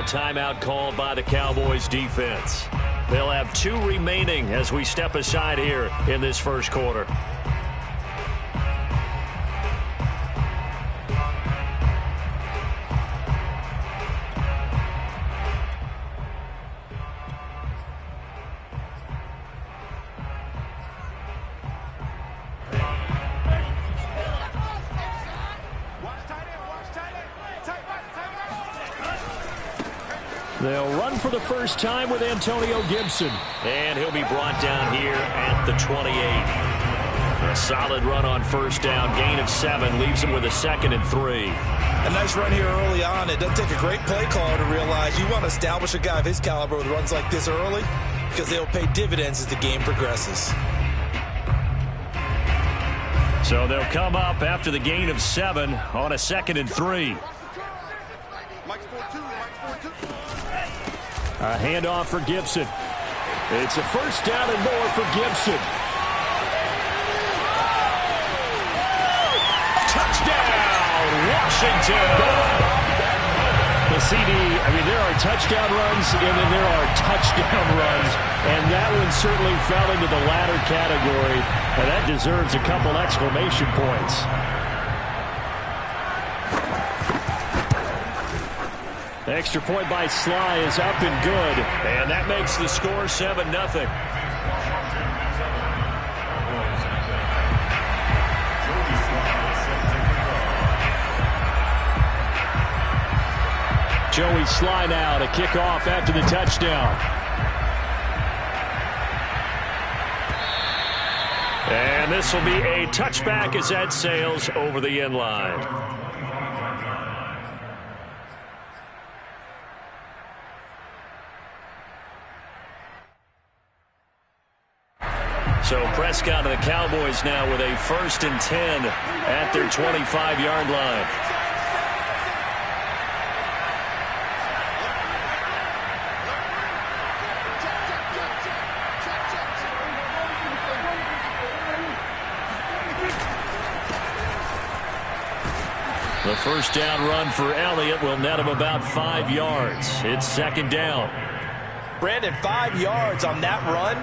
timeout called by the Cowboys defense. They'll have 2 remaining as we step aside here in this first quarter. They'll run for the first time with Antonio Gibson. And he'll be brought down here at the 28. A solid run on first down. Gain of 7 leaves him with a 2nd and 3. A nice run here early on. It doesn't take a great play caller to realize you want to establish a guy of his caliber with runs like this early because they'll pay dividends as the game progresses. So they'll come up after the gain of 7 on a 2nd and 3. A handoff for Gibson. It's a first down and more for Gibson. Touchdown, Washington. The CD, there are touchdown runs and then there are touchdown runs. And that one certainly fell into the latter category. And that deserves a couple exclamation points. Extra point by Sly is up and good. And that makes the score 7-0. Joey Sly now to kick off after the touchdown. And this will be a touchback as that sails over the end line. So Prescott and the Cowboys now with a 1st and 10 at their 25-yard line. The first down run for Elliott will net him about 5 yards. It's 2nd down. Brandon, 5 yards on that run.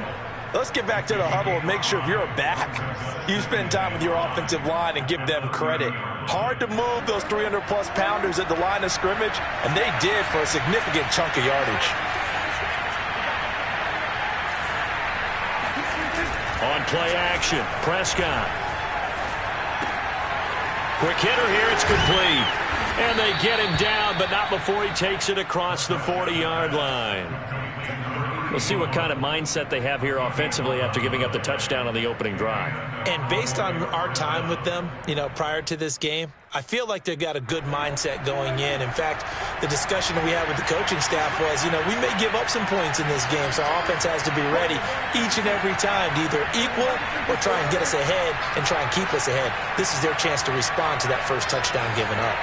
Let's get back to the huddle and make sure if you're a back, you spend time with your offensive line and give them credit. Hard to move those 300-plus pounders at the line of scrimmage, and they did for a significant chunk of yardage. On play action, Prescott. Quick hitter here, it's complete. And they get him down, but not before he takes it across the 40-yard line. We'll see what kind of mindset they have here offensively after giving up the touchdown on the opening drive. And based on our time with them, prior to this game, I feel like they've got a good mindset going in. In fact, the discussion we had with the coaching staff was, we may give up some points in this game, so our offense has to be ready each and every time to either equal or try and get us ahead and try and keep us ahead. This is their chance to respond to that first touchdown given up.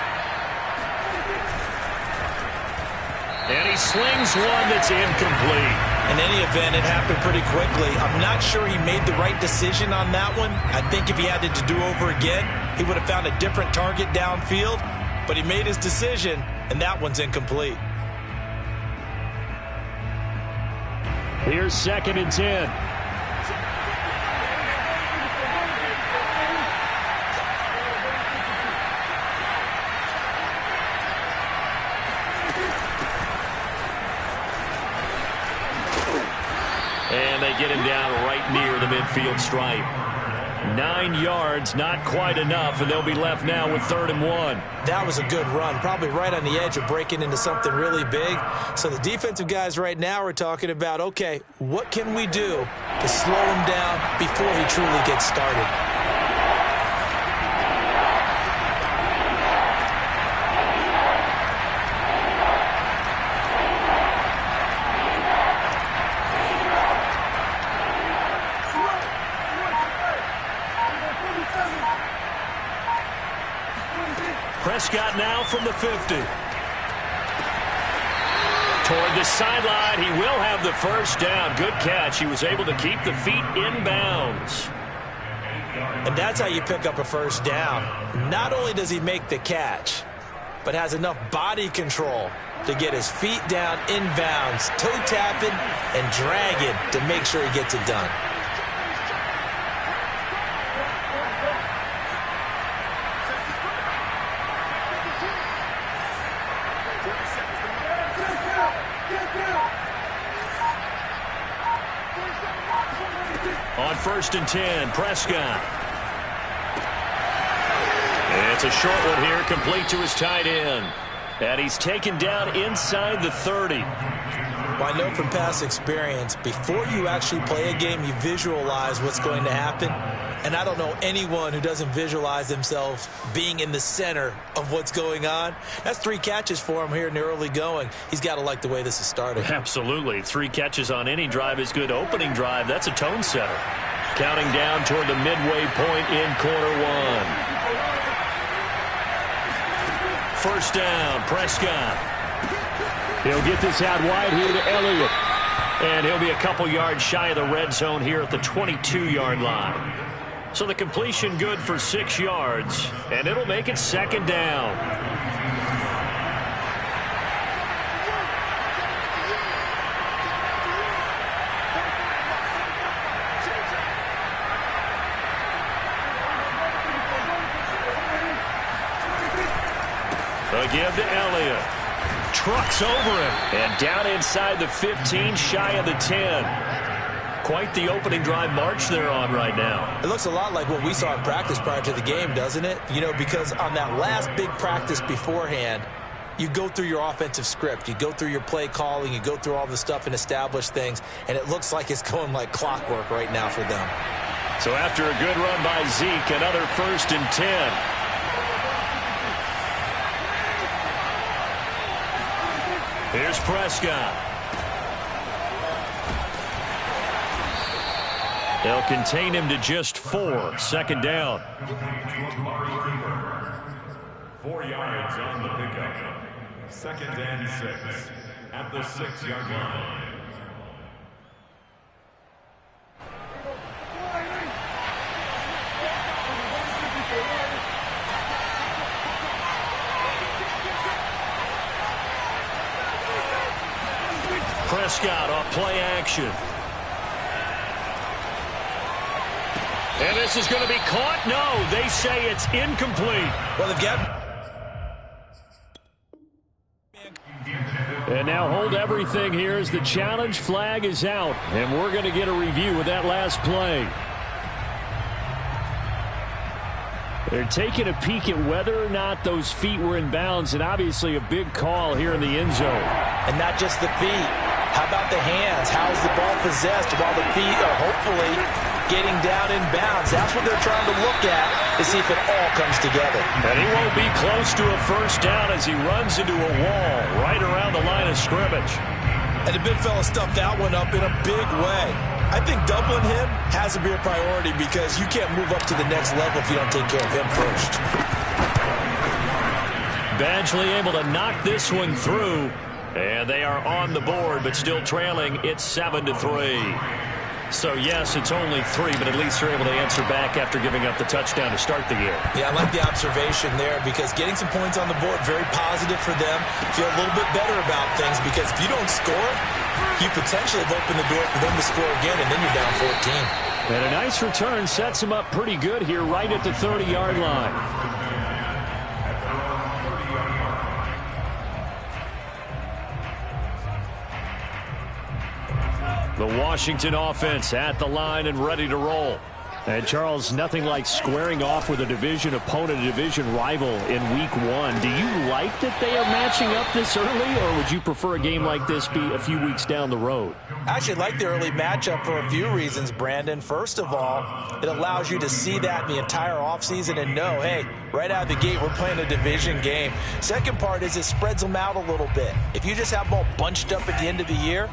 And he slings one that's incomplete. In any event, it happened pretty quickly. I'm not sure he made the right decision on that one. I think if he had it to do over again, he would have found a different target downfield. But he made his decision, and that one's incomplete. Here's 2nd and 10. And they get him down right near the midfield stripe. 9 yards, not quite enough, and they'll be left now with 3rd and 1. That was a good run, probably right on the edge of breaking into something really big. So the defensive guys right now are talking about, okay, what can we do to slow him down before he truly gets started? Prescott now from the 50. Toward the sideline, he will have the first down. Good catch. He was able to keep the feet in bounds. And that's how you pick up a first down. Not only does he make the catch, but has enough body control to get his feet down inbounds, toe tapping and dragging to make sure he gets it done. On 1st and 10, Prescott. It's a short one here, complete to his tight end. And he's taken down inside the 30. Well, I know from past experience, before you actually play a game, you visualize what's going to happen. And I don't know anyone who doesn't visualize themselves being in the center of what's going on. That's 3 catches for him here in the early going. He's got to like the way this is starting. Absolutely. 3 catches on any drive is good. Opening drive, that's a tone setter. Counting down toward the midway point in quarter 1. First down, Prescott. He'll get this out wide here to Elliott. And he'll be a couple yards shy of the red zone here at the 22-yard line. So the completion good for 6 yards, and it'll make it 2nd down. A give to Elliott. Trucks over him. And down inside the 15, shy of the 10. Quite the opening drive march they're on right now. It looks a lot like what we saw in practice prior to the game, doesn't it? You know, because on that last big practice beforehand, you go through your offensive script. You go through your play calling. You go through all the stuff and establish things. And it looks like it's going like clockwork right now for them. So after a good run by Zeke, another 1st and 10. Here's Prescott. They'll contain him to just 4. 2nd down. 4 yards on the pickup. 2nd and 6 at the 6-yard line. Prescott off play action. And this is going to be caught. No, they say it's incomplete. Well, they've got... And now hold everything here as the challenge flag is out. And we're going to get a review of that last play. They're taking a peek at whether or not those feet were in bounds, and obviously a big call here in the end zone. And not just the feet. How about the hands? How's the ball possessed while the feet are hopefully getting down in bounds? That's what they're trying to look at to see if it all comes together. And he won't be close to a 1st down as he runs into a wall right around the line of scrimmage. And the big fella stuffed that one up in a big way. I think doubling him has to be a priority because you can't move up to the next level if you don't take care of him first. Badgley able to knock this one through. And they are on the board, but still trailing. It's 7-3. So, yes, it's only 3, but at least they're able to answer back after giving up the touchdown to start the year. Yeah, I like the observation there because getting some points on the board, very positive for them. Feel a little bit better about things because if you don't score, you potentially have opened the door for them to score again, and then you're down 14. And a nice return sets him up pretty good here right at the 30-yard line. The Washington offense at the line and ready to roll. And, Charles, nothing like squaring off with a division opponent, a division rival in Week 1. Do you like that they are matching up this early, or would you prefer a game like this be a few weeks down the road? I actually like the early matchup for a few reasons, Brandon. First of all, it allows you to see that in the entire offseason and know, hey, right out of the gate, we're playing a division game. Second part is it spreads them out a little bit. If you just have them all bunched up at the end of the year,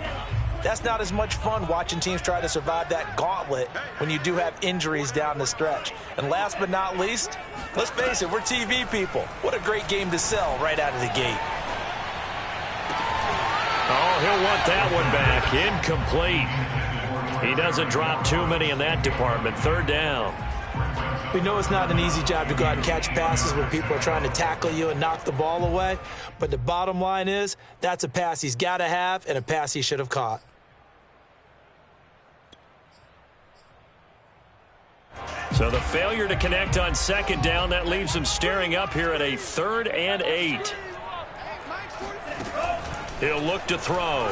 that's not as much fun watching teams try to survive that gauntlet when you do have injuries down the stretch. And last but not least, let's face it, we're TV people. What a great game to sell right out of the gate. Oh, he'll want that one back. Incomplete. He doesn't drop too many in that department. 3rd down. We know it's not an easy job to go out and catch passes when people are trying to tackle you and knock the ball away. But the bottom line is, that's a pass he's got to have and a pass he should have caught. So the failure to connect on second down, that leaves him staring up here at a 3rd and 8. He'll look to throw.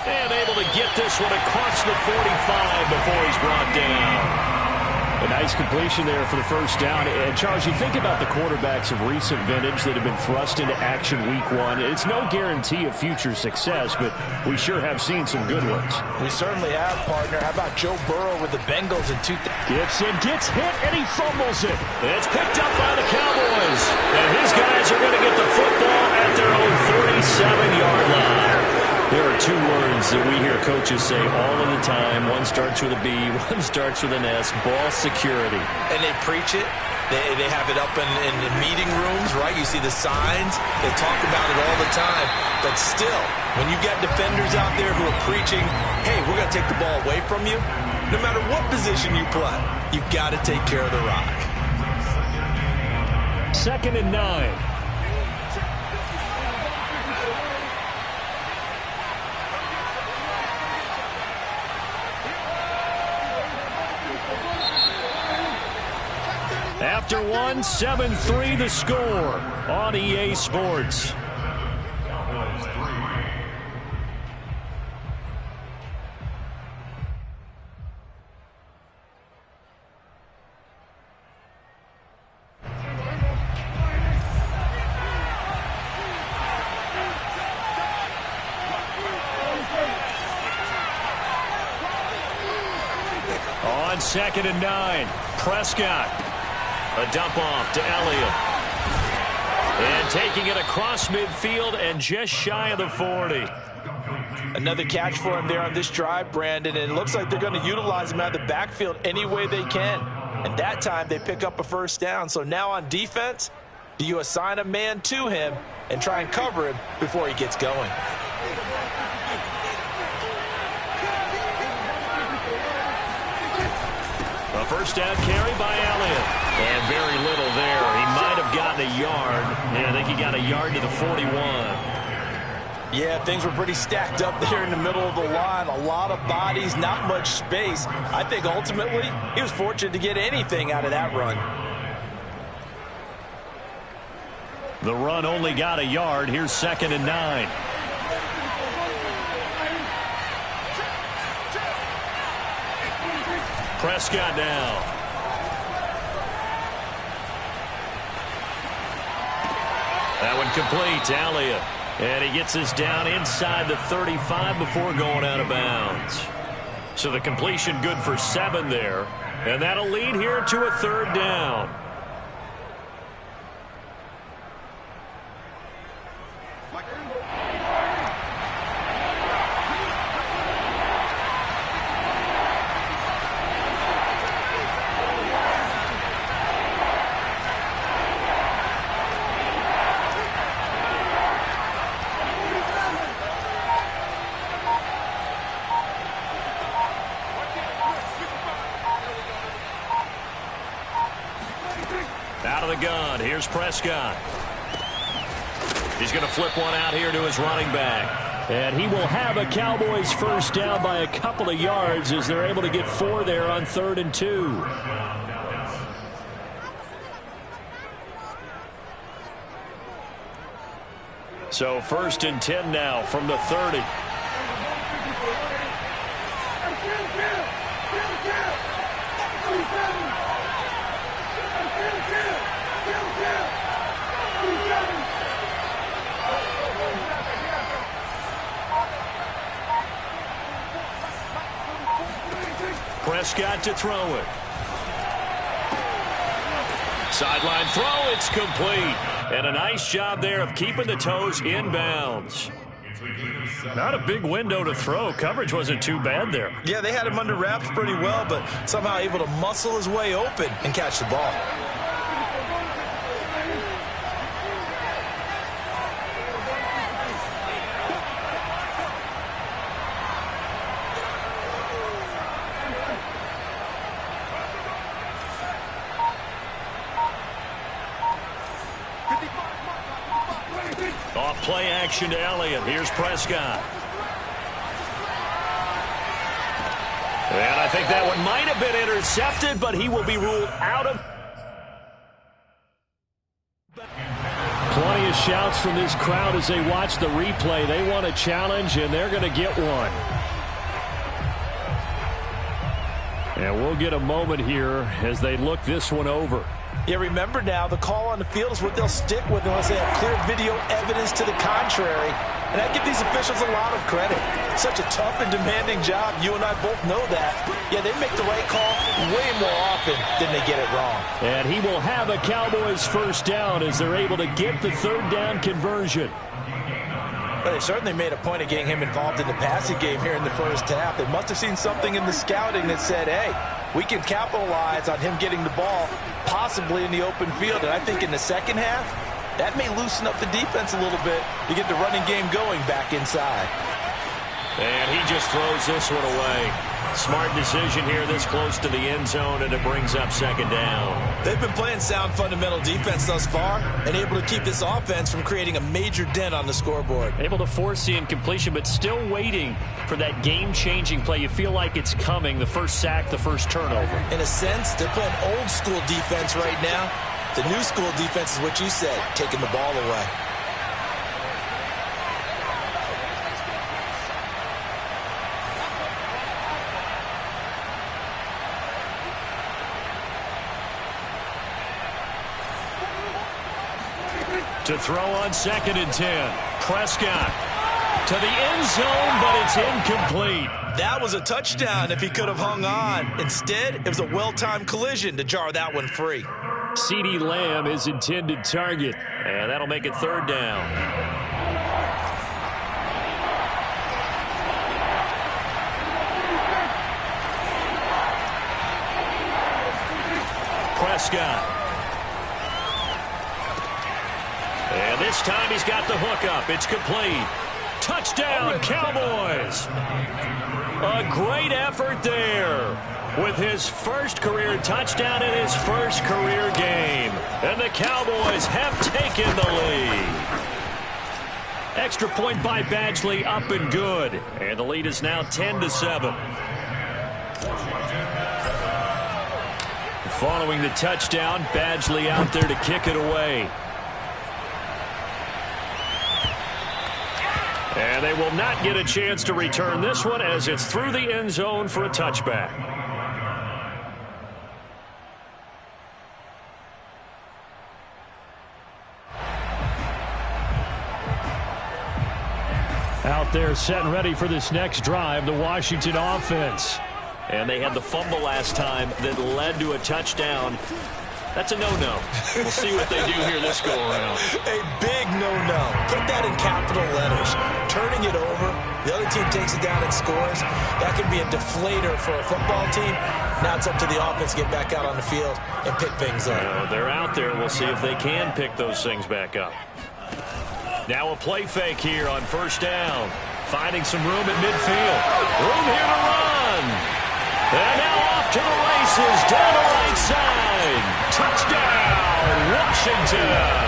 And able to get this one across the 45 before he's brought down. A nice completion there for the first down. And, Charles, you think about the quarterbacks of recent vintage that have been thrust into action week 1. It's no guarantee of future success, but we sure have seen some good ones. We certainly have, partner. How about Joe Burrow with the Bengals in 2000? Gibson gets hit, and he fumbles it. It's picked up by the Cowboys. And his guys are going to get the football at their own 37-yard line. There are 2 words that we hear coaches say all of the time. One starts with a B, one starts with an S, ball security. And they preach it. They have it up in the meeting rooms, right? You see the signs. They talk about it all the time. But still, when you've got defenders out there who are preaching, hey, we're going to take the ball away from you, no matter what position you play, you've got to take care of the rock. 2nd and 9. After 1, 7-3 the score on EA Sports. On 2nd and 9, Prescott. A dump off to Elliott. And taking it across midfield and just shy of the 40. Another catch for him there on this drive, Brandon, and it looks like they're going to utilize him out of the backfield any way they can. And that time they pick up a first down. So now on defense, do you assign a man to him and try and cover him before he gets going? A first down carry by Elliott. And very little there. He might have gotten a yard. Yeah, I think he got a yard to the 41. Yeah, things were pretty stacked up there in the middle of the line. A lot of bodies, not much space. I think ultimately he was fortunate to get anything out of that run. The run only got a yard. Here's 2nd and 9. Prescott now. That one complete to Elliott. And he gets this down inside the 35 before going out of bounds. So the completion good for 7 there. And that'll lead here to a 3rd down. Out of the gun, here's Prescott. He's going to flip one out here to his running back. And he will have a Cowboys first down by a couple of yards as they're able to get 4 there on 3rd and 2. So 1st and 10 now from the 30. Prescott to throw it. Sideline throw, it's complete. And a nice job there of keeping the toes inbounds. Not a big window to throw. Coverage wasn't too bad there. Yeah, they had him under wraps pretty well, but somehow able to muscle his way open and catch the ball. Off play action to Elliott. Here's Prescott. And I think that one might have been intercepted, but he will be ruled out of. Plenty of shouts from this crowd as they watch the replay. They want a challenge, and they're going to get one. And we'll get a moment here as they look this one over. Yeah, remember now, the call on the field is what they'll stick with unless they have clear video evidence to the contrary. And I give these officials a lot of credit. Such a tough and demanding job. You and I both know that. Yeah, they make the right call way more often than they get it wrong. And he will have a Cowboys first down as they're able to get the third down conversion. Well, they certainly made a point of getting him involved in the passing game here in the first half. They must have seen something in the scouting that said, hey, we can capitalize on him getting the ball possibly in the open field. And I think in the second half, that may loosen up the defense a little bit to get the running game going back inside. And he just throws this one away. Smart decision here this close to the end zone, and it brings up second down. They've been playing sound fundamental defense thus far and able to keep this offense from creating a major dent on the scoreboard. Able to force the incompletion, but still waiting for that game-changing play. You feel like it's coming, the first sack, the first turnover. In a sense, they're playing old-school defense right now. The new school defense is what you said, taking the ball away. To throw on 2nd and 10. Prescott to the end zone, but it's incomplete. That was a touchdown if he could have hung on. Instead, it was a well-timed collision to jar that one free. CeeDee Lamb is intended target, and that'll make it third down. Prescott. And this time he's got the hook up. It's complete. Touchdown, Cowboys. A great effort there with his first career touchdown in his first career game. And the Cowboys have taken the lead. Extra point by Badgley, up and good. And the lead is now 10-7. Following the touchdown, Badgley out there to kick it away. And they will not get a chance to return this one as it's through the end zone for a touchback. Out there set and ready for this next drive, the Washington offense. And they had the fumble last time that led to a touchdown. That's a no-no. We'll see what they do here this go-around. A big no-no. Put that in capital letters. Turning it over, the other team takes it down and scores. That can be a deflator for a football team. Now it's up to the offense to get back out on the field and pick things up. They're out there. We'll see if they can pick those things back up. Now a play fake here on first down. Finding some room at midfield. Room here to run. And now off to the races down the right side. Touchdown, Washington.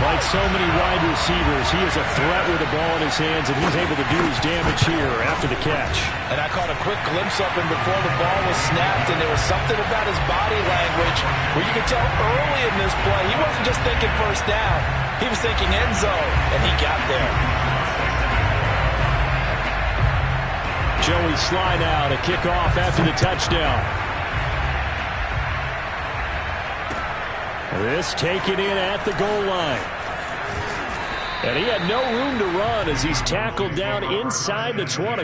Like so many wide receivers, he is a threat with the ball in his hands, and he's able to do his damage here after the catch. And I caught a quick glimpse of him before the ball was snapped, and there was something about his body language where you could tell early in this play he wasn't just thinking first down. He was thinking end zone, and he got there. Joey Slye now to kick off after the touchdown. This taken in at the goal line. And he had no room to run as he's tackled down inside the 20.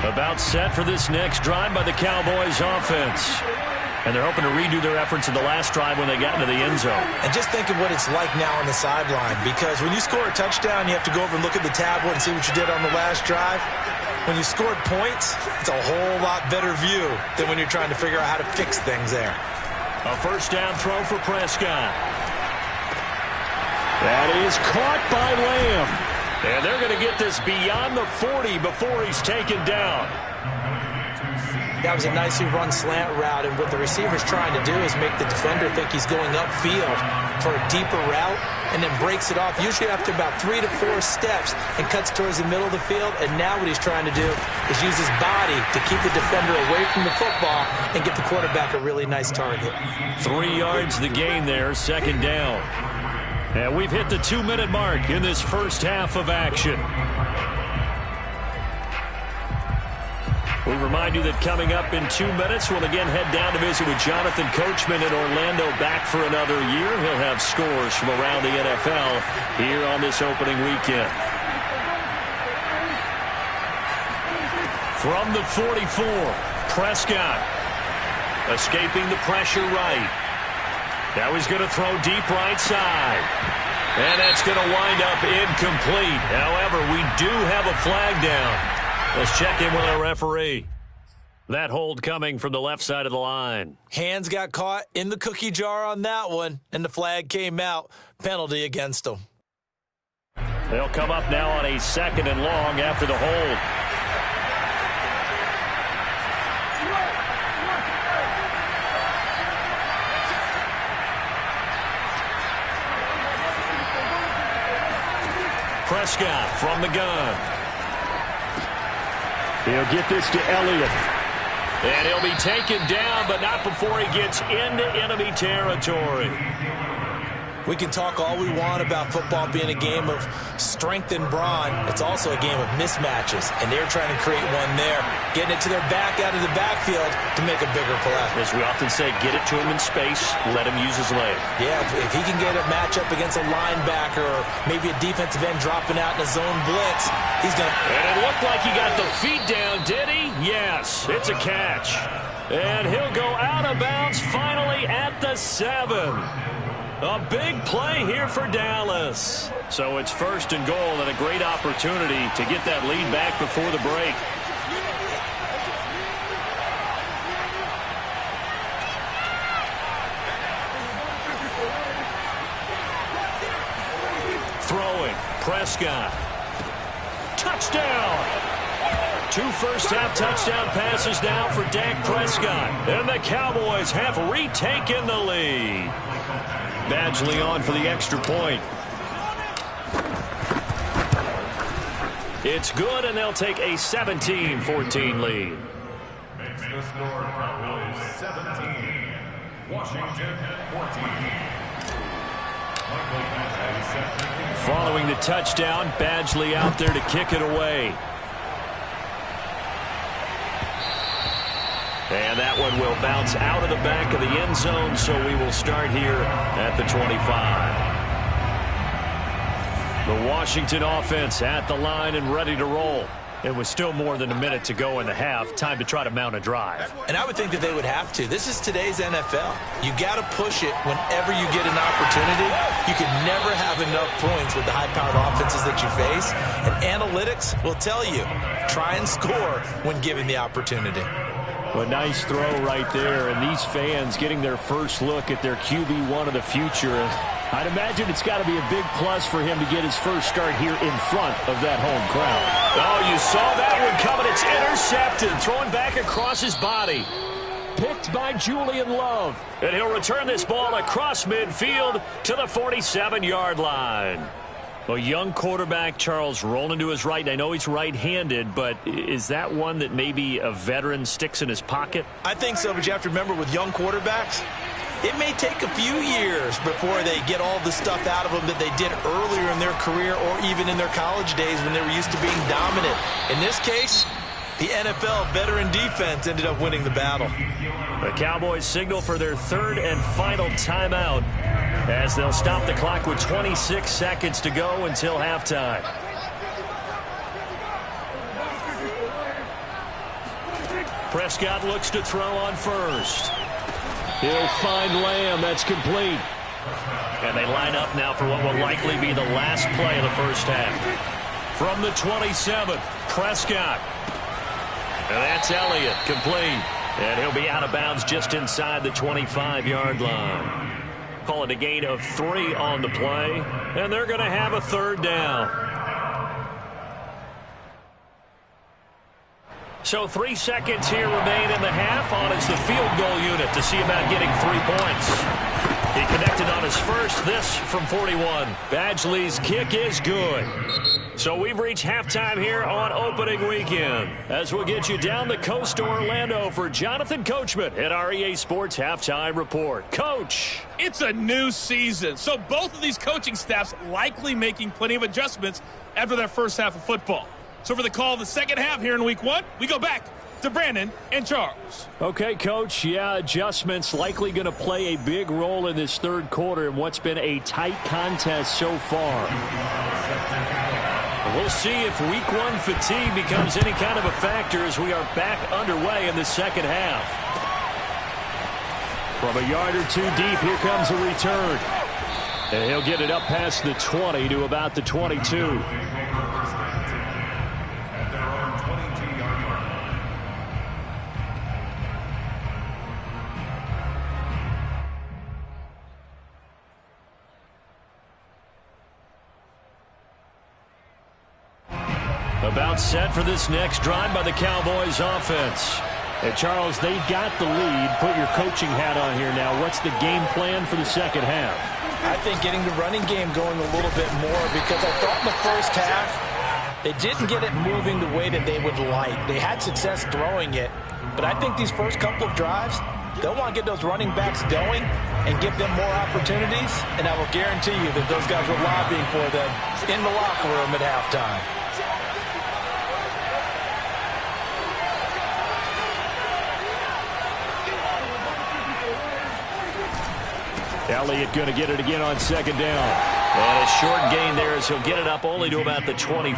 About set for this next drive by the Cowboys offense. And they're hoping to redo their efforts in the last drive when they got into the end zone. And just think of what it's like now on the sideline, because when you score a touchdown, you have to go over and look at the tablet and see what you did on the last drive. When you scored points, it's a whole lot better view than when you're trying to figure out how to fix things there. A first down throw for Prescott. That is caught by Lamb. And they're going to get this beyond the 40 before he's taken down. That was a nicely run slant route, and what the receiver's trying to do is make the defender think he's going upfield for a deeper route, and then breaks it off, usually after about 3 to 4 steps, and cuts towards the middle of the field. And now what he's trying to do is use his body to keep the defender away from the football and give the quarterback a really nice target. 3 yards the gain there, second down. And we've hit the 2-minute mark in this first half of action. We remind you that coming up in 2 minutes, we'll again head down to visit with Jonathan Coachman in Orlando, back for another year. He'll have scores from around the NFL here on this opening weekend. From the 44, Prescott escaping the pressure right. Now he's going to throw deep right side. And that's going to wind up incomplete. However, we do have a flag down. Let's check in with our referee. That hold coming from the left side of the line. Hands got caught in the cookie jar on that one, and the flag came out. Penalty against them. They'll come up now on a 2nd and long after the hold. Prescott from the gun. He'll get this to Elliott. And he'll be taken down, but not before he gets into enemy territory. We can talk all we want about football being a game of strength and brawn. It's also a game of mismatches, and they're trying to create one there, getting it to their back out of the backfield to make a bigger play. As we often say, get it to him in space, let him use his leg. Yeah, if he can get a matchup against a linebacker or maybe a defensive end dropping out in a zone blitz, he's going to... And it looked like he got the feet down, did he? Yes, it's a catch. And he'll go out of bounds finally at the 7. A big play here for Dallas. So it's 1st and goal and a great opportunity to get that lead back before the break. Throwing, Prescott. Touchdown! 2 first-half touchdown passes now for Dak Prescott. And the Cowboys have retaken the lead. Badgley on for the extra point. It's good, and they'll take a 17-14 lead. Makes the score Cowboys 17, Washington 14. Following the touchdown, Badgley out there to kick it away. And that one will bounce out of the back of the end zone, so we will start here at the 25. The Washington offense at the line and ready to roll. It was still more than a minute to go in the half. Time to try to mount a drive. And I would think that they would have to. This is today's NFL. You got to push it whenever you get an opportunity. You can never have enough points with the high-powered offenses that you face. And analytics will tell you, try and score when given the opportunity. A nice throw right there, and these fans getting their first look at their QB1 of the future. I'd imagine it's got to be a big plus for him to get his first start here in front of that home crowd. Oh, you saw that one coming. It's intercepted, throwing back across his body. Picked by Julian Love. And he'll return this ball across midfield to the 47-yard line. A young quarterback, Charles, rolling to his right. I know he's right-handed, but is that one that maybe a veteran sticks in his pocket? I think so, but you have to remember with young quarterbacks, it may take a few years before they get all the stuff out of them that they did earlier in their career or even in their college days when they were used to being dominant. In this case, the NFL veteran defense ended up winning the battle. The Cowboys signal for their 3rd and final timeout as they'll stop the clock with 26 seconds to go until halftime. Prescott looks to throw on first. He'll find Lamb. That's complete. And they line up now for what will likely be the last play of the first half. From the 27, Prescott. And that's Elliott, complete. And he'll be out of bounds just inside the 25-yard line. Call it a gain of 3 on the play. And they're going to have a 3rd down. So 3 seconds here remain in the half. On is the field goal unit to see about getting 3 points. He connected on his first, this from 41. Badgley's kick is good. So we've reached halftime here on opening weekend. As we'll get you down the coast to Orlando for Jonathan Coachman at our EA Sports Halftime Report. Coach. It's a new season, so both of these coaching staffs likely making plenty of adjustments after their first half of football. So for the call of the second half here in week 1, we go back to Brandon and Charles. Okay, Coach. Yeah, adjustments likely going to play a big role in this third quarter in what's been a tight contest so far. We'll see if week 1 fatigue becomes any kind of a factor as we are back underway in the second half. From a yard or two deep, here comes a return. And he'll get it up past the 20 to about the 22. About set for this next drive by the Cowboys offense. And Charles, they've got the lead. Put your coaching hat on here now. What's the game plan for the second half? I think getting the running game going a little bit more, because I thought in the first half they didn't get it moving the way that they would like. They had success throwing it, but I think these first couple of drives, they'll want to get those running backs going and give them more opportunities, and I will guarantee you that those guys were lobbying for them in the locker room at halftime. Elliott going to get it again on second down. And a short gain there as he'll get it up only to about the 24.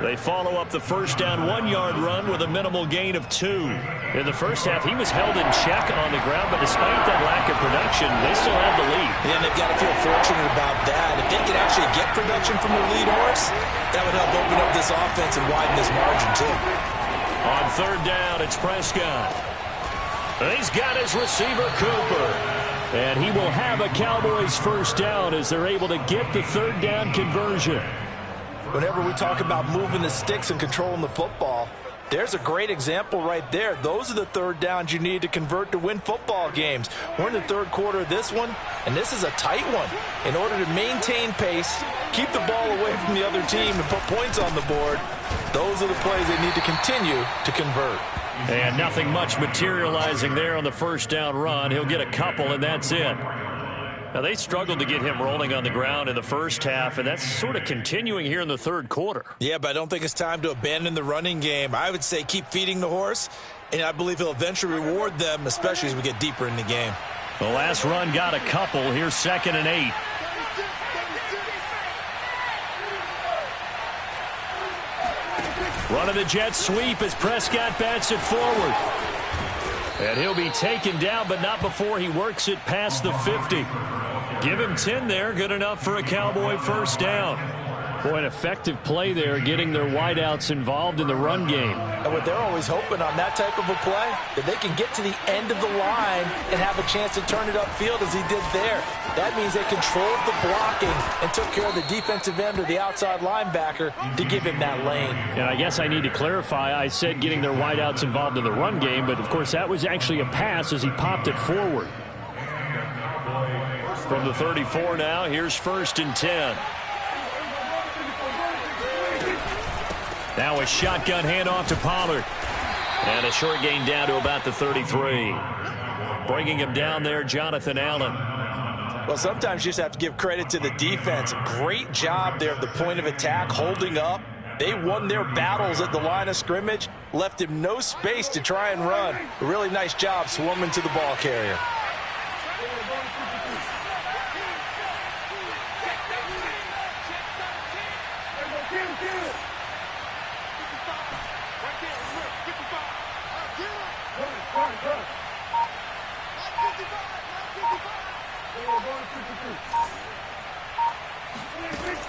They follow up the first down 1-yard run with a minimal gain of 2. In the first half, he was held in check on the ground, but despite that lack of production, they still have the lead. And they've got to feel fortunate about that. If they can actually get production from their lead horse, that would help open up this offense and widen this margin, too. On third down, it's Prescott. He's got his receiver, Cooper. And he will have a Cowboys first down as they're able to get the third down conversion. Whenever we talk about moving the sticks and controlling the football, there's a great example right there. Those are the third downs you need to convert to win football games. We're in the third quarter of this one, and this is a tight one. In order to maintain pace, keep the ball away from the other team, and put points on the board, those are the plays they need to continue to convert. And nothing much materializing there on the first down run. He'll get a couple, and that's it. Now, they struggled to get him rolling on the ground in the first half, and that's sort of continuing here in the third quarter. Yeah, but I don't think it's time to abandon the running game. I would say keep feeding the horse, and I believe he'll eventually reward them, especially as we get deeper in the game. The last run got a couple. Here's 2nd and 8. Running the jet sweep as Prescott bats it forward. And he'll be taken down, but not before he works it past the 50. Give him 10 there. Good enough for a Cowboy first down. Boy, an effective play there, getting their wideouts involved in the run game. And what they're always hoping on that type of a play, that they can get to the end of the line and have a chance to turn it upfield as he did there. That means they controlled the blocking and took care of the defensive end or the outside linebacker to give him that lane. And I guess I need to clarify, I said getting their wideouts involved in the run game, but of course that was actually a pass as he popped it forward. From the 34 now, here's 1st and 10. Now a shotgun handoff to Pollard. And a short gain down to about the 33. Bringing him down there, Jonathan Allen. Well, sometimes you just have to give credit to the defense. Great job there at the point of attack, holding up. They won their battles at the line of scrimmage, left him no space to try and run. A really nice job swarming to the ball carrier.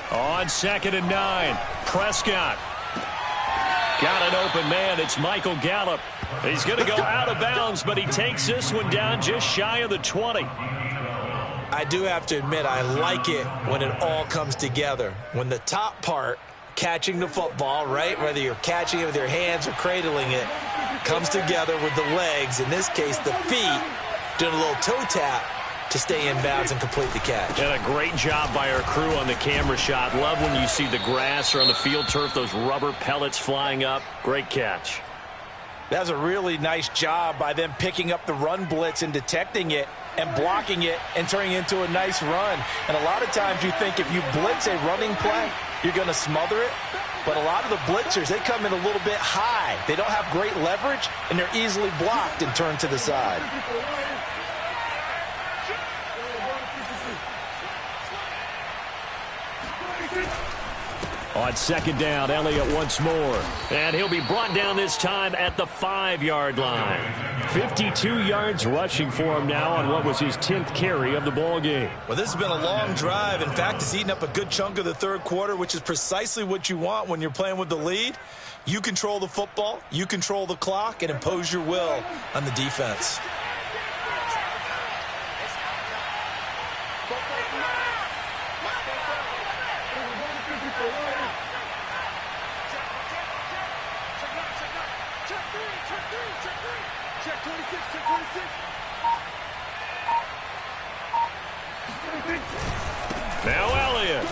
On 2nd and 9, Prescott. Got an open man. It's Michael Gallup. He's going to go out of bounds, but he takes this one down just shy of the 20. I do have to admit, I like it when it all comes together. When the top part catching the football, right? Whether you're catching it with your hands or cradling it, comes together with the legs, in this case the feet, doing a little toe tap to stay in bounds and complete the catch. And a great job by our crew on the camera shot. Love when you see the grass or on the field turf, those rubber pellets flying up. Great catch. That was a really nice job by them picking up the run blitz and detecting it and blocking it and turning it into a nice run. And a lot of times you think if you blitz a running play, you're going to smother it. But a lot of the blitzers, they come in a little bit high. They don't have great leverage, and they're easily blocked and turned to the side. On second down, Elliott once more. And he'll be brought down this time at the 5-yard line. 52 yards rushing for him now on what was his 10th carry of the ball game. Well, this has been a long drive. In fact, it's eaten up a good chunk of the third quarter, which is precisely what you want when you're playing with the lead. You control the football, you control the clock, and impose your will on the defense. Now Elliott.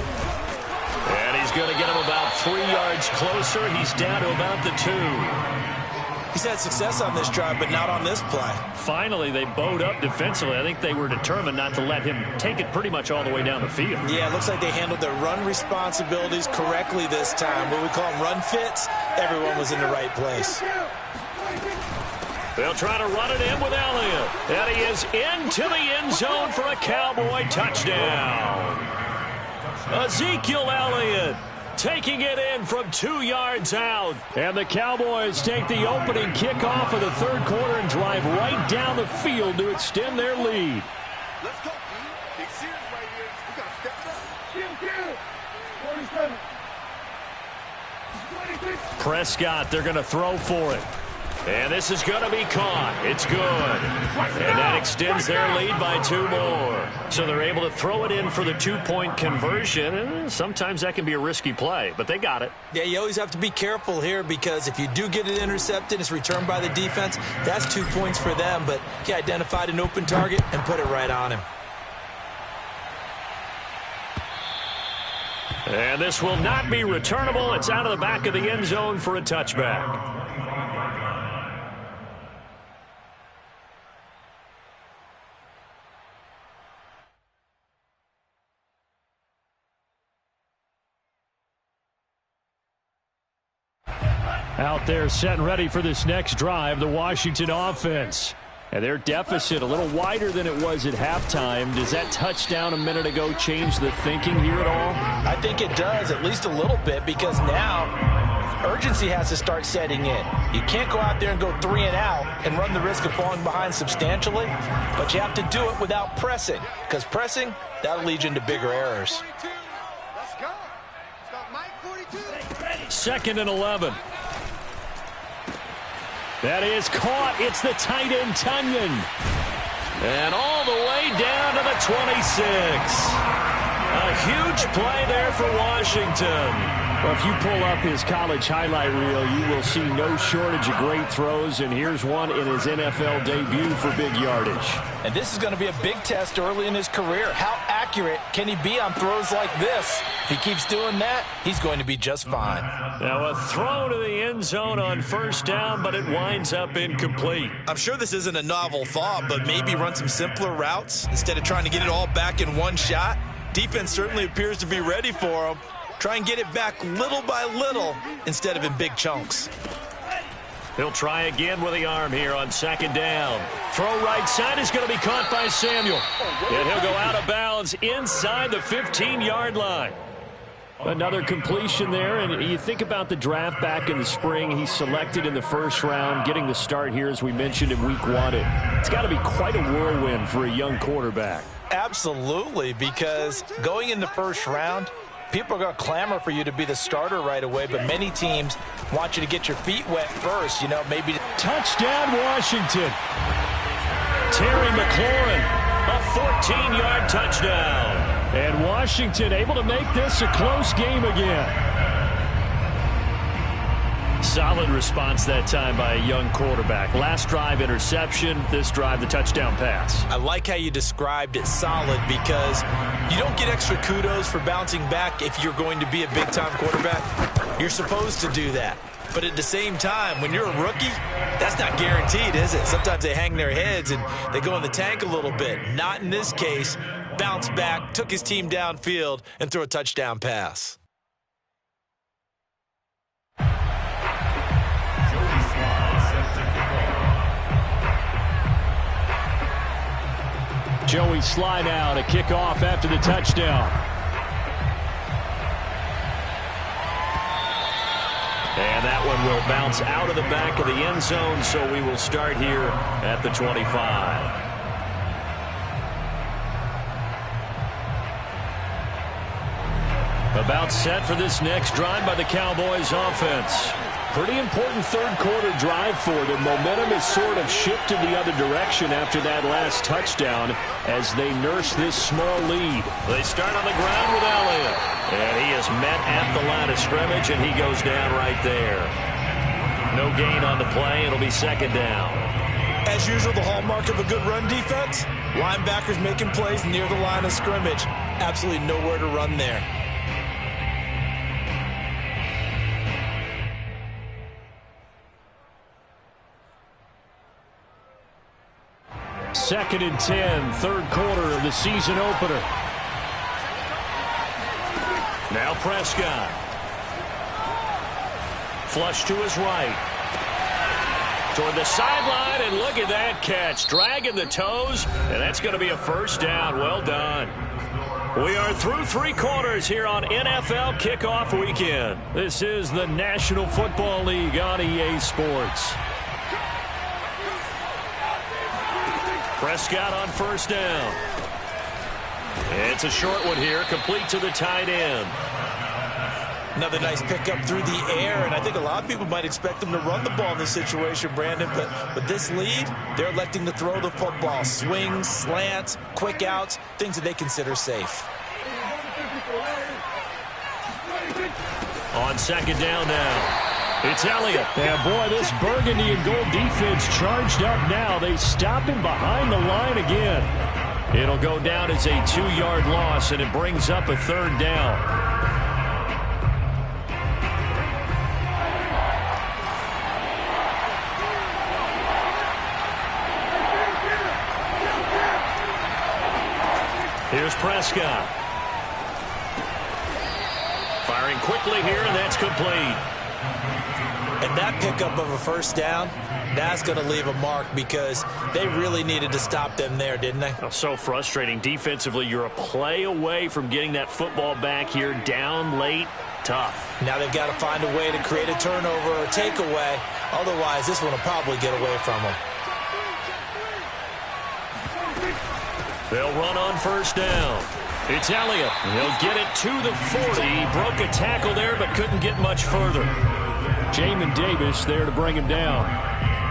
And he's going to get him about 3 yards closer. He's down to about the 2. He's had success on this drive, but not on this play. Finally, they bowed up defensively. I think they were determined not to let him take it pretty much all the way down the field. Yeah, it looks like they handled their run responsibilities correctly this time. What we call them run fits, everyone was in the right place. They'll try to run it in with Elliott. And he is into the end zone for a Cowboy touchdown. Ezekiel Elliott taking it in from 2 yards out. And the Cowboys take the opening kickoff of the third quarter and drive right down the field to extend their lead. Let's go. Big series right here. We got to step up. 47. Prescott, they're going to throw for it. And this is going to be caught. It's good. And that extends their lead by 2 more. So they're able to throw it in for the 2-point conversion. And sometimes that can be a risky play, but they got it. Yeah, you always have to be careful here because if you do get it intercepted, it's returned by the defense, that's 2 points for them. But he identified an open target and put it right on him. And this will not be returnable. It's out of the back of the end zone for a touchback. Out there set and ready for this next drive, the Washington offense. And their deficit a little wider than it was at halftime. Does that touchdown a minute ago change the thinking here at all? I think it does, at least a little bit, because now urgency has to start setting in. You can't go out there and go 3 and out and run the risk of falling behind substantially, but you have to do it without pressing, because pressing, that'll lead you into bigger errors. Let's go. Let's go, Mike 42. 2nd and 11. That is caught. It's the tight end, Tunyon. And all the way down to the 26. A huge play there for Washington. Well, if you pull up his college highlight reel, you will see no shortage of great throws, and here's one in his NFL debut for big yardage. And this is going to be a big test early in his career. How accurate can he be on throws like this? If he keeps doing that, he's going to be just fine. Now a throw to the end zone on first down, but it winds up incomplete. I'm sure this isn't a novel thought, but maybe run some simpler routes instead of trying to get it all back in one shot. Defense certainly appears to be ready for him. Try and get it back little by little instead of in big chunks. He'll try again with the arm here on 2nd down. Throw right side is going to be caught by Samuel. And he'll go out of bounds inside the 15-yard line. Another completion there, and you think about the draft back in the spring. He's selected in the first round, getting the start here, as we mentioned, in week 1. It's got to be quite a whirlwind for a young quarterback. Absolutely, because going in the first round, people are going to clamor for you to be the starter right away, but many teams want you to get your feet wet first, you know, maybe. Touchdown, Washington. Terry McLaurin, a 14-yard touchdown. And Washington able to make this a close game again. Solid response that time by a young quarterback. Last drive, interception. This drive, the touchdown pass. I like how you described it, solid, because you don't get extra kudos for bouncing back if you're going to be a big-time quarterback. You're supposed to do that. But at the same time, when you're a rookie, that's not guaranteed, is it? Sometimes they hang their heads and they go in the tank a little bit. Not in this case. Bounced back, took his team downfield, and threw a touchdown pass. Joey Sly now to kick off after the touchdown. And that one will bounce out of the back of the end zone, so we will start here at the 25. About set for this next drive by the Cowboys offense. Pretty important third-quarter drive for them. Momentum has sort of shifted the other direction after that last touchdown as they nurse this small lead. They start on the ground with Elliott. And he is met at the line of scrimmage, and he goes down right there. No gain on the play. It'll be second down. As usual, the hallmark of a good run defense, linebackers making plays near the line of scrimmage. Absolutely nowhere to run there. Second and 10, third quarter of the season opener. Now Prescott. Flush to his right. Toward the sideline, and look at that catch. Dragging the toes, and that's going to be a first down. Well done. We are through three quarters here on NFL Kickoff Weekend. This is the National Football League on EA Sports. Prescott on first down. It's a short one here, complete to the tight end. Another nice pickup through the air, and I think a lot of people might expect them to run the ball in this situation, Brandon, but with this lead, they're electing to throw the football. Swings, slants, quick outs, things that they consider safe. On second down now. It's Elliott. And boy, this burgundy and gold defense charged up now. They stop him behind the line again. It'll go down as a 2-yard loss, and it brings up a third down. Here's Prescott. Firing quickly here, and that's complete. And that pickup of a first down, that's going to leave a mark because they really needed to stop them there, didn't they? Oh, so frustrating. Defensively, you're a play away from getting that football back here down late. Tough. Now they've got to find a way to create a turnover or a takeaway. Otherwise, this one will probably get away from them. They'll run on first down. It's Elliott. He'll get it to the 40. He broke a tackle there but couldn't get much further. Jamin Davis there to bring him down.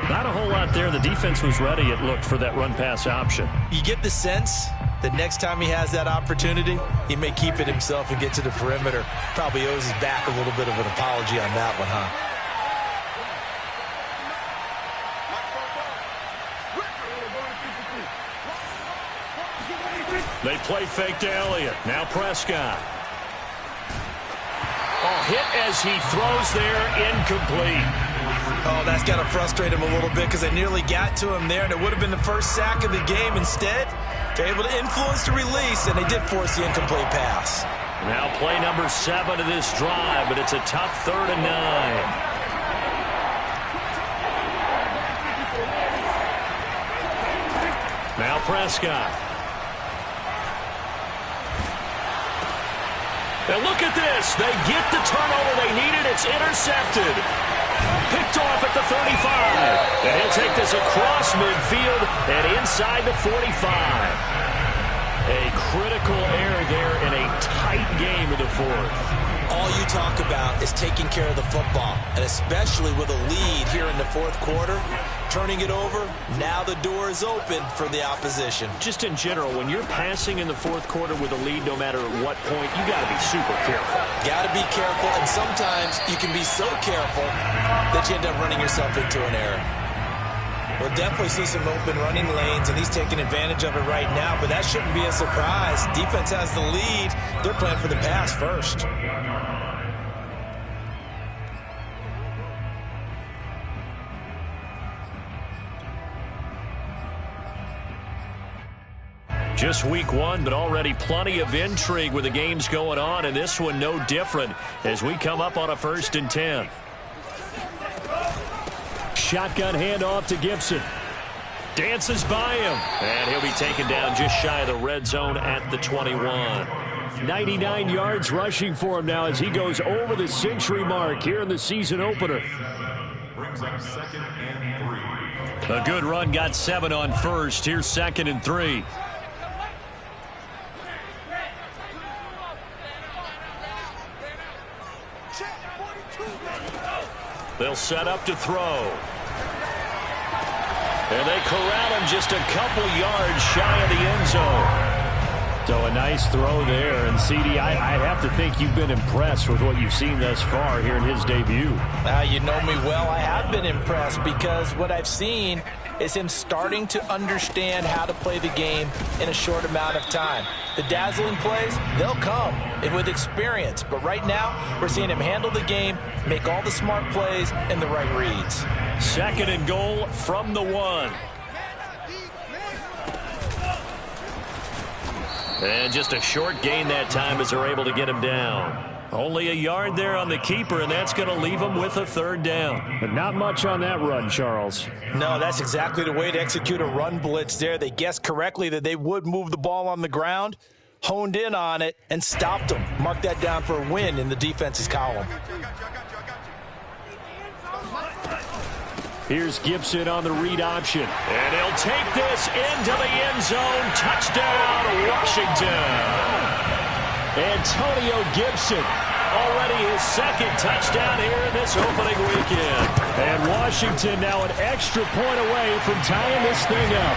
Not a whole lot there. The defense was ready, it looked, for that run-pass option. You get the sense that next time he has that opportunity, he may keep it himself and get to the perimeter. Probably owes his back a little bit of an apology on that one, huh? They play fake to Elliott. Now Prescott. Oh, hit as he throws there, incomplete. Oh, that's got to frustrate him a little bit because they nearly got to him there, and it would have been the first sack of the game. Instead, they're able to influence the release, and they did force the incomplete pass. Now play number 7 of this drive, but it's a tough 3rd and 9. Now Prescott. Now look at this. They get the turnover they needed. It's intercepted. Picked off at the 35. And he'll take this across midfield and inside the 45. A critical error there in a tight game of the 4th. All you talk about is taking care of the football, and especially with a lead here in the 4th quarter, turning it over, now the door is open for the opposition. Just in general, when you're passing in the fourth quarter with a lead, no matter at what point, you got to be super careful. Got to be careful, and sometimes you can be so careful that you end up running yourself into an error. We'll definitely see some open running lanes, and he's taking advantage of it right now, but that shouldn't be a surprise. Defense has the lead. They're playing for the pass first. Just week one, but already plenty of intrigue with the games going on, and this one no different as we come up on a 1st and 10. Shotgun handoff to Gibson. Dances by him, and he'll be taken down just shy of the red zone at the 21. 99 yards rushing for him now as he goes over the century mark here in the season opener. Brings up 2nd and 3. A good run got 7 on first. Here's 2nd and 3. They'll set up to throw. And they corral him just a couple yards shy of the end zone. So a nice throw there. And, CD, I have to think you've been impressed with what you've seen thus far here in his debut. You know me well. I have been impressed because what I've seen is him starting to understand how to play the game in a short amount of time. The dazzling plays, they'll come and with experience. But right now, we're seeing him handle the game, make all the smart plays, and the right reads. 2nd and goal from the 1. And just a short gain that time as they're able to get him down. Only a yard there on the keeper, and that's going to leave him with a 3rd down. But not much on that run, Charles. No, that's exactly the way to execute a run blitz there. They guessed correctly that they would move the ball on the ground, honed in on it, and stopped them. Mark that down for a win in the defense's column. Here's Gibson on the read option. And he'll take this into the end zone. Touchdown, Washington. Antonio Gibson, already his 2nd touchdown here in this opening weekend. And Washington now an extra point away from tying this thing up.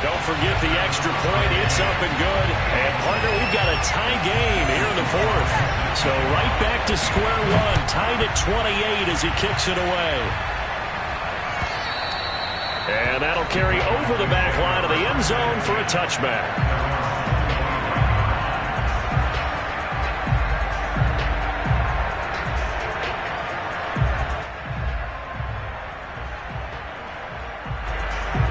Don't forget the extra point. It's up and good. And, partner, we've got a tie game here in the 4th. So right back to square one, tied at 28 as he kicks it away. And that'll carry over the back line of the end zone for a touchback.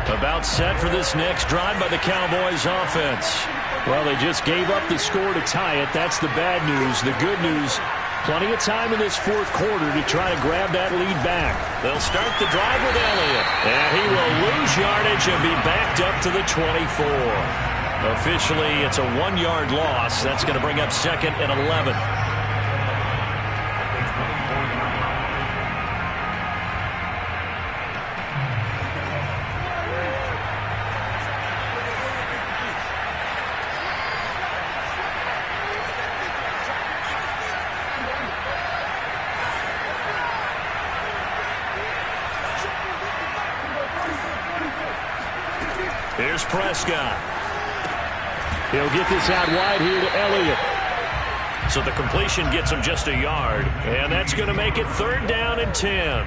About set for this next drive by the Cowboys offense. Well, they just gave up the score to tie it. That's the bad news. The good news, plenty of time in this 4th quarter to try to grab that lead back. They'll start the drive with Elliott. And he will lose yardage and be backed up to the 24. Officially, it's a 1-yard loss. That's going to bring up 2nd and 11. Here's Prescott. He'll get this out wide here to Elliott. So the completion gets him just a yard. And that's going to make it 3rd down and 10.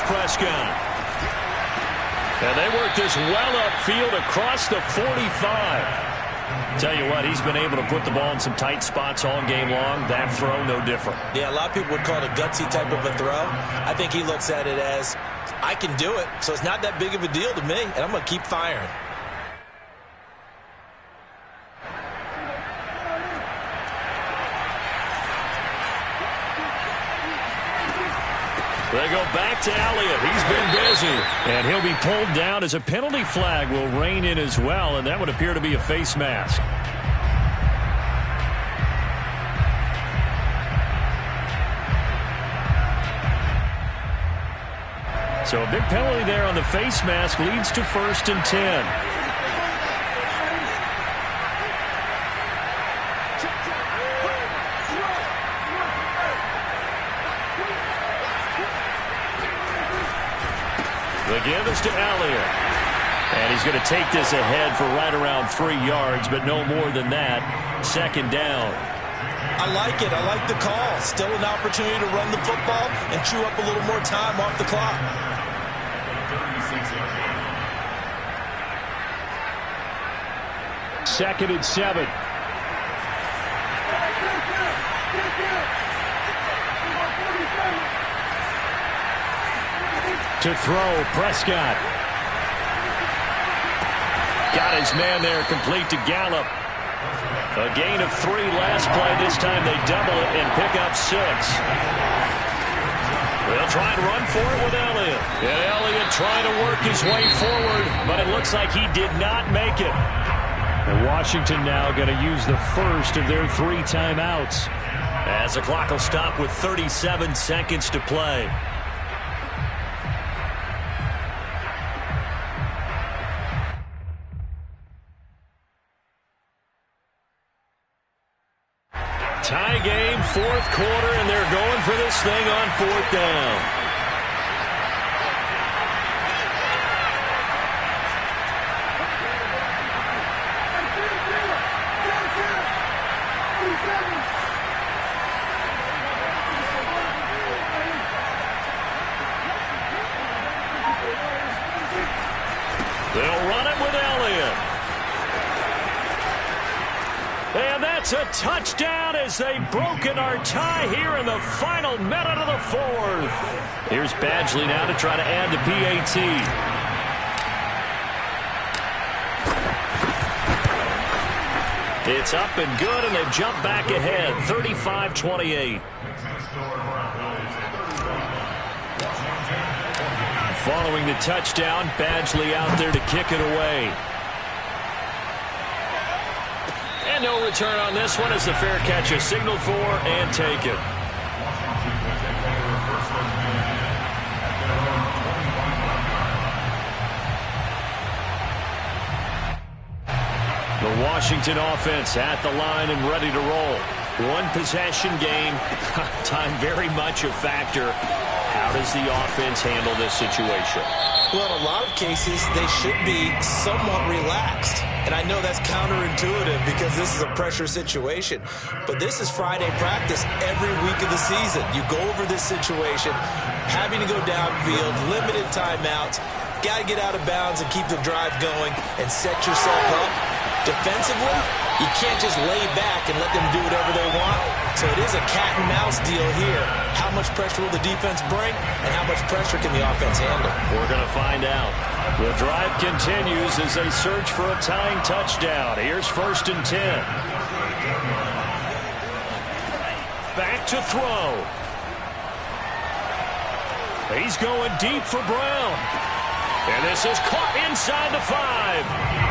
Prescott. And they work this well upfield across the 45. Tell you what, he's been able to put the ball in some tight spots all game long. That throw, no different. Yeah, a lot of people would call it a gutsy type of a throw. I think he looks at it as, I can do it, so it's not that big of a deal to me, and I'm going to keep firing. They go back to Elliott. He's been busy. And he'll be pulled down as a penalty flag will rein in as well, and that would appear to be a face mask. So a big penalty there on the face mask leads to 1st and 10. The give is to Elliott. And he's going to take this ahead for right around 3 yards, but no more than that. 2nd down. I like it. I like the call. Still an opportunity to run the football and chew up a little more time off the clock. 2nd and 7. To throw, Prescott. Got his man there, complete to Gallup. A gain of 3 last play. This time they double it and pick up 6. They'll try and run for it with Elliott. And Elliott trying to work his way forward, but it looks like he did not make it. And Washington now going to use the first of their 3 timeouts, as the clock will stop with 37 seconds to play. Tie game, 4th quarter, and they're going for this thing on 4th down. They'll run it with Elliott. And that's a touchdown as they've broken our tie here in the final minute of the 4th. Here's Badgley now to try to add the PAT. It's up and good, and they jump back ahead, 35-28. Following the touchdown, Badgley out there to kick it away. And no return on this one as the fair catch is signaled for and taken. The Washington offense at the line and ready to roll. 1 possession game. Time very much a factor. How does the offense handle this situation? Well, in a lot of cases, they should be somewhat relaxed. And I know that's counterintuitive because this is a pressure situation. But this is Friday practice every week of the season. You go over this situation, having to go downfield, limited timeouts, got to get out of bounds and keep the drive going and set yourself up. Defensively, you can't just lay back and let them do whatever they want. So it is a cat-and-mouse deal here. How much pressure will the defense bring, and how much pressure can the offense handle? We're going to find out. The drive continues as they search for a tying touchdown. Here's 1st and 10. Back to throw. He's going deep for Brown. And this is caught inside the 5.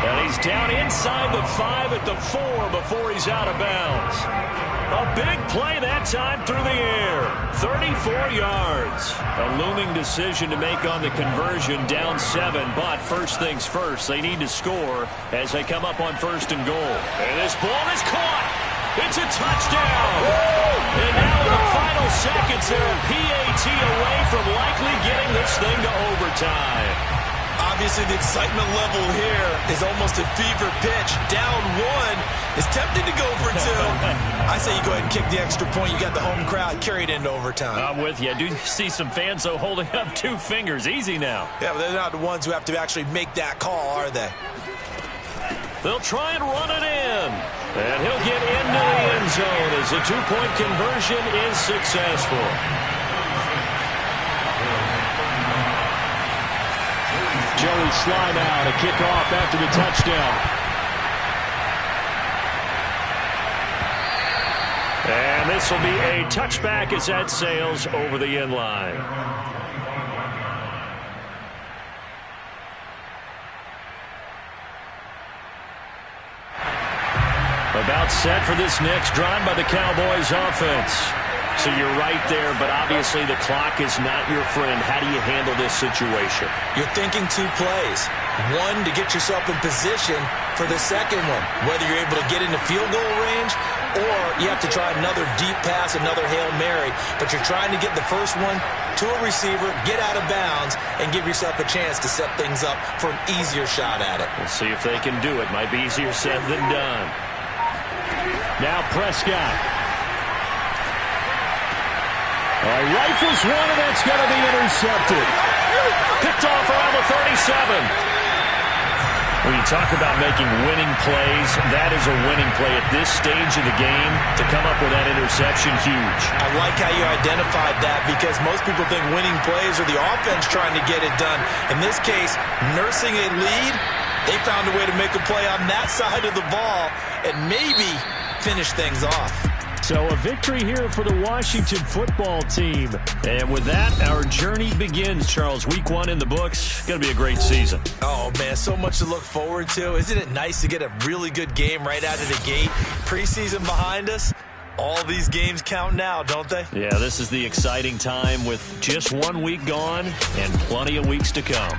And he's down inside the 5 at the 4 before he's out of bounds. A big play that time through the air. 34 yards. A looming decision to make on the conversion, down 7. But first things first, they need to score as they come up on 1st and goal. And this ball is caught. It's a touchdown. And now in the final seconds, they're a PAT away from likely getting this thing to overtime. Obviously, the excitement level here is almost a fever pitch. Down 1 is tempted to go for 2. I say you go ahead and kick the extra point. You got the home crowd carried into overtime. I'm with you. I do see some fans, though, holding up 2 fingers. Easy now. Yeah, but they're not the ones who have to actually make that call, are they? They'll try and run it in. And he'll get into the end zone as the two-point conversion is successful. Joey Sly now to kick off after the touchdown. And this will be a touchback as that sails over the end line. About set for this next drive by the Cowboys offense. So you're right there, but obviously the clock is not your friend. How do you handle this situation? You're thinking 2 plays. One, to get yourself in position for the second one, whether you're able to get into field goal range or you have to try another deep pass, another Hail Mary, but you're trying to get the first one to a receiver, get out of bounds, and give yourself a chance to set things up for an easier shot at it. We'll see if they can do it. Might be easier said than done. Now Prescott. Rifles one, and that's going to be intercepted. Picked off around the 37. When you talk about making winning plays, that is a winning play at this stage of the game. To come up with that interception, huge. I like how you identified that because most people think winning plays are the offense trying to get it done. In this case, nursing a lead, they found a way to make a play on that side of the ball and maybe finish things off. So a victory here for the Washington football team. And with that, our journey begins, Charles. Week 1 in the books. Going to be a great season. Oh, man, so much to look forward to. Isn't it nice to get a really good game right out of the gate? Preseason behind us. All these games count now, don't they? Yeah, this is the exciting time with just 1 week gone and plenty of weeks to come.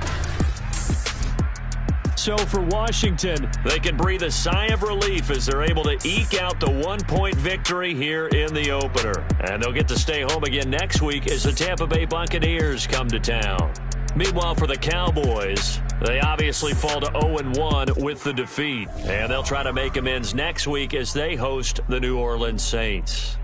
So for Washington, they can breathe a sigh of relief as they're able to eke out the 1-point victory here in the opener. And they'll get to stay home again next week as the Tampa Bay Buccaneers come to town. Meanwhile, for the Cowboys, they obviously fall to 0-1 with the defeat. And they'll try to make amends next week as they host the New Orleans Saints.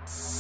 Bye.